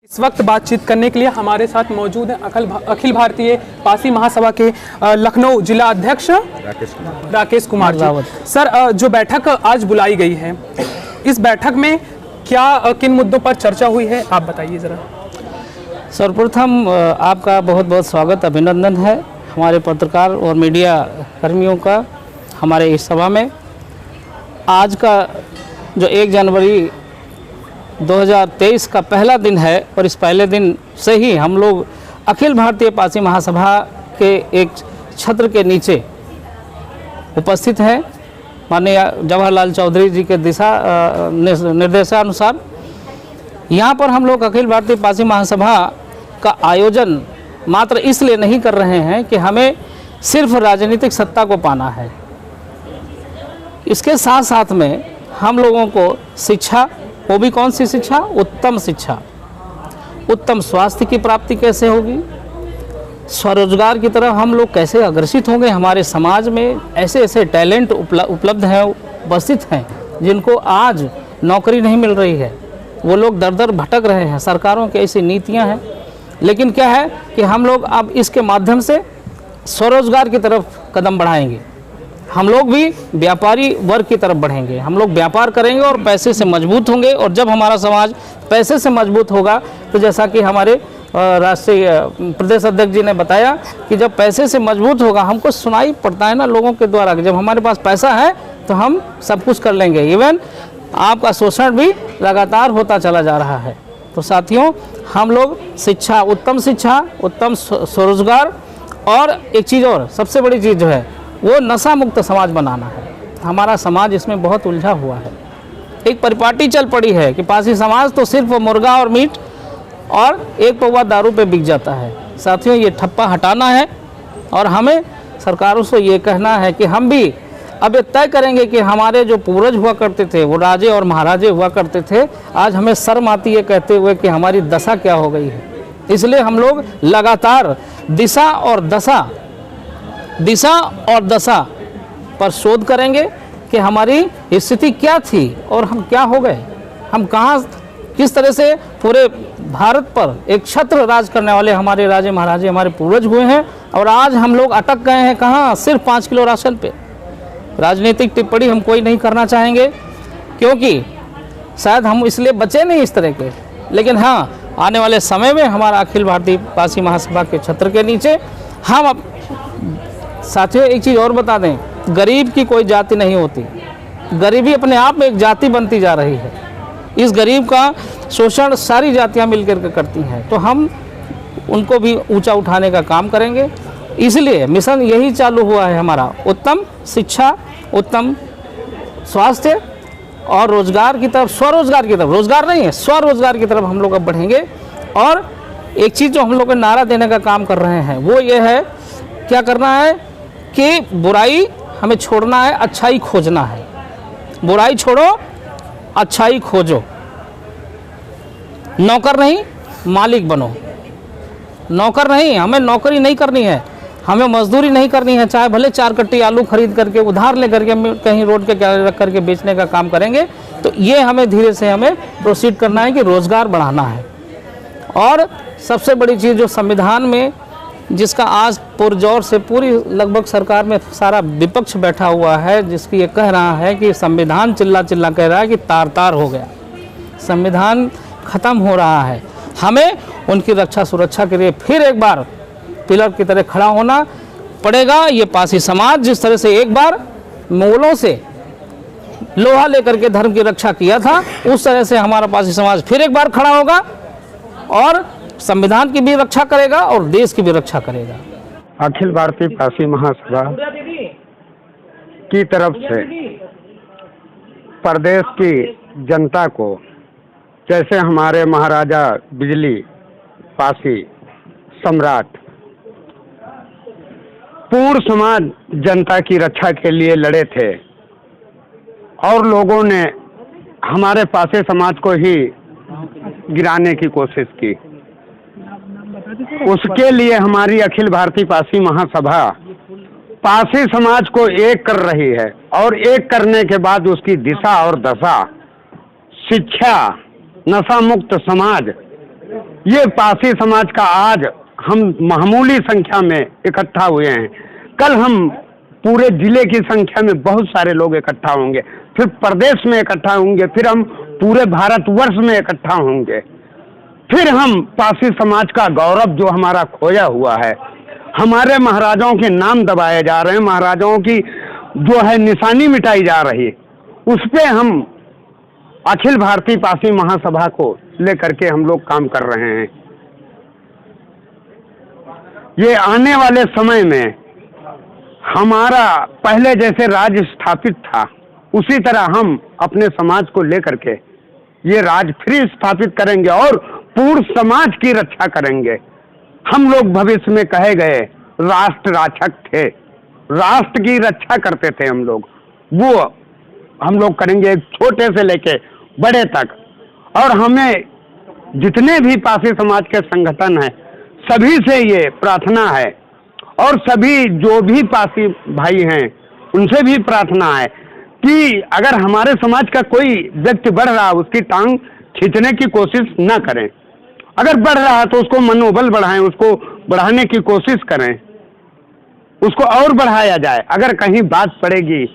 इस वक्त बातचीत करने के लिए हमारे साथ मौजूद हैं अखिल भारतीय पासी महासभा के लखनऊ जिला अध्यक्ष राकेश कुमार जी। सर, जो बैठक आज बुलाई गई है, इस बैठक में क्या किन मुद्दों पर चर्चा हुई है, आप बताइए जरा। सर्वप्रथम आपका बहुत बहुत स्वागत, अभिनंदन है हमारे पत्रकार और मीडिया कर्मियों का हमारे इस सभा में। आज का जो 1 जनवरी 2023 का पहला दिन है और इस पहले दिन से ही हम लोग अखिल भारतीय पासी महासभा के एक छत्र के नीचे उपस्थित हैं। माननीय जवाहरलाल चौधरी जी के दिशा निर्देशानुसार यहाँ पर हम लोग अखिल भारतीय पासी महासभा का आयोजन मात्र इसलिए नहीं कर रहे हैं कि हमें सिर्फ राजनीतिक सत्ता को पाना है। इसके साथ साथ में हम लोगों को शिक्षा, वो भी कौन सी शिक्षा? उत्तम शिक्षा, उत्तम स्वास्थ्य की प्राप्ति कैसे होगी, स्वरोजगार की तरफ हम लोग कैसे अग्रसित होंगे। हमारे समाज में ऐसे ऐसे टैलेंट उपलब्ध हैं, उपस्थित हैं, जिनको आज नौकरी नहीं मिल रही है, वो लोग दर दर भटक रहे हैं। सरकारों की ऐसी नीतियां हैं, लेकिन क्या है कि हम लोग अब इसके माध्यम से स्वरोजगार की तरफ कदम बढ़ाएंगे। हम लोग भी व्यापारी वर्ग की तरफ बढ़ेंगे, हम लोग व्यापार करेंगे और पैसे से मजबूत होंगे। और जब हमारा समाज पैसे से मजबूत होगा तो जैसा कि हमारे राष्ट्रीय प्रदेश अध्यक्ष जी ने बताया कि जब पैसे से मजबूत होगा, हमको सुनाई पड़ता है ना लोगों के द्वारा कि जब हमारे पास पैसा है तो हम सब कुछ कर लेंगे। इवन आपका शोषण भी लगातार होता चला जा रहा है। तो साथियों, हम लोग शिक्षा, उत्तम स्वरोजगार और एक चीज़ और सबसे बड़ी चीज़ जो है वो नशा मुक्त समाज बनाना है। हमारा समाज इसमें बहुत उलझा हुआ है। एक परिपाटी चल पड़ी है कि पासी समाज तो सिर्फ मुर्गा और मीट और एक पौवा दारू पे बिक जाता है। साथियों, ये ठप्पा हटाना है और हमें सरकारों से ये कहना है कि हम भी अब ये तय करेंगे कि हमारे जो पूर्वज हुआ करते थे, वो राजे और महाराजे हुआ करते थे, आज हमें शर्म आती है कहते हुए कि हमारी दशा क्या हो गई है। इसलिए हम लोग लगातार दिशा और दशा पर शोध करेंगे कि हमारी स्थिति क्या थी और हम क्या हो गए, हम कहाँ, किस तरह से पूरे भारत पर एक छत्र राज करने वाले हमारे राजे महाराजे हमारे पूर्वज हुए हैं और आज हम लोग अटक गए हैं कहाँ? सिर्फ 5 किलो राशन पे। राजनीतिक टिप्पणी हम कोई नहीं करना चाहेंगे, क्योंकि शायद हम इसलिए बचे नहीं इस तरह के, लेकिन हाँ, आने वाले समय में हमारा अखिल भारतीय पासी महासभा के छत्र के नीचे हम साथियों एक चीज़ और बता दें, गरीब की कोई जाति नहीं होती। गरीबी अपने आप में एक जाति बनती जा रही है। इस गरीब का शोषण सारी जातियां मिलकर के करती हैं, तो हम उनको भी ऊंचा उठाने का काम करेंगे। इसलिए मिशन यही चालू हुआ है हमारा, उत्तम शिक्षा, उत्तम स्वास्थ्य और रोजगार की तरफ, स्वरोजगार की तरफ, रोजगार नहीं है, स्वरोजगार की तरफ हम लोग अब बढ़ेंगे। और एक चीज़ जो हम लोग नारा देने का काम कर रहे हैं वो ये है, क्या करना है कि बुराई हमें छोड़ना है, अच्छाई खोजना है। बुराई छोड़ो, अच्छाई खोजो। नौकर नहीं, मालिक बनो। नौकर नहीं, हमें नौकरी नहीं करनी है, हमें मजदूरी नहीं करनी है। चाहे भले 4 कट्टी आलू खरीद करके उधार ले करके कहीं रोड के किनारे रख करके बेचने का काम करेंगे, तो ये हमें धीरे से हमें प्रोसीड करना है कि रोज़गार बढ़ाना है। और सबसे बड़ी चीज़ जो संविधान में, जिसका आज पुरजोर से पूरी लगभग सरकार में सारा विपक्ष बैठा हुआ है, जिसकी ये कह रहा है कि संविधान चिल्ला चिल्ला कह रहा है कि तार तार हो गया, संविधान ख़त्म हो रहा है। हमें उनकी रक्षा सुरक्षा के लिए फिर एक बार पिलर की तरह खड़ा होना पड़ेगा। ये पासी समाज जिस तरह से एक बार मुगलों से लोहा लेकर के धर्म की रक्षा किया था, उस तरह से हमारा पासी समाज फिर एक बार खड़ा होगा और संविधान की भी रक्षा करेगा और देश की भी रक्षा करेगा। अखिल भारतीय पासी महासभा की तरफ से प्रदेश की जनता को, जैसे हमारे महाराजा बिजली पासी सम्राट पूर्ण समाज जनता की रक्षा के लिए लड़े थे और लोगों ने हमारे पासी समाज को ही गिराने की कोशिश की, उसके लिए हमारी अखिल भारतीय पासी महासभा पासी समाज को एक कर रही है और एक करने के बाद उसकी दिशा और दशा, शिक्षा, नशा मुक्त समाज ये पासी समाज का आज हम मामूली संख्या में इकट्ठा हुए हैं। कल हम पूरे जिले की संख्या में बहुत सारे लोग इकट्ठा होंगे, फिर प्रदेश में इकट्ठा होंगे, फिर हम पूरे भारतवर्ष में इकट्ठा होंगे। फिर हम पासी समाज का गौरव जो हमारा खोया हुआ है, हमारे महाराजाओं के नाम दबाए जा रहे हैं, महाराजाओं की जो है निशानी मिटाई जा रही है, उस पे हम अखिल भारतीय पासी महासभा को लेकर के हम लोग काम कर रहे हैं। ये आने वाले समय में हमारा पहले जैसे राज्य स्थापित था, उसी तरह हम अपने समाज को लेकर के ये राज फिर स्थापित करेंगे और पूर्ण समाज की रक्षा करेंगे। हम लोग भविष्य में कहे गए राष्ट्र रक्षक थे, राष्ट्र की रक्षा करते थे हम लोग, वो हम लोग करेंगे छोटे से लेके बड़े तक। और हमें जितने भी पासी समाज के संगठन हैं सभी से ये प्रार्थना है, और सभी जो भी पासी भाई हैं उनसे भी प्रार्थना है कि अगर हमारे समाज का कोई व्यक्ति बढ़ रहा है उसकी टांग खींचने की कोशिश न करें। अगर बढ़ रहा है तो उसको मनोबल बढ़ाएं, उसको बढ़ाने की कोशिश करें, उसको और बढ़ाया जाए। अगर कहीं बात पड़ेगी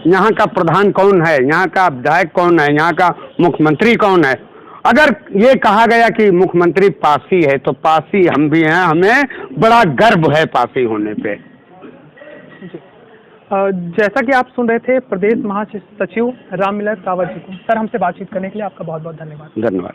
यहाँ का प्रधान कौन है, यहाँ का विधायक कौन है, यहाँ का मुख्यमंत्री कौन है, अगर ये कहा गया कि मुख्यमंत्री पासी है तो पासी हम भी हैं, हमें बड़ा गर्व है पासी होने पे। जैसा कि आप सुन रहे थे प्रदेश महासचिव रामविलास रावत जी को। सर, हमसे बातचीत करने के लिए आपका बहुत बहुत धन्यवाद। धन्यवाद।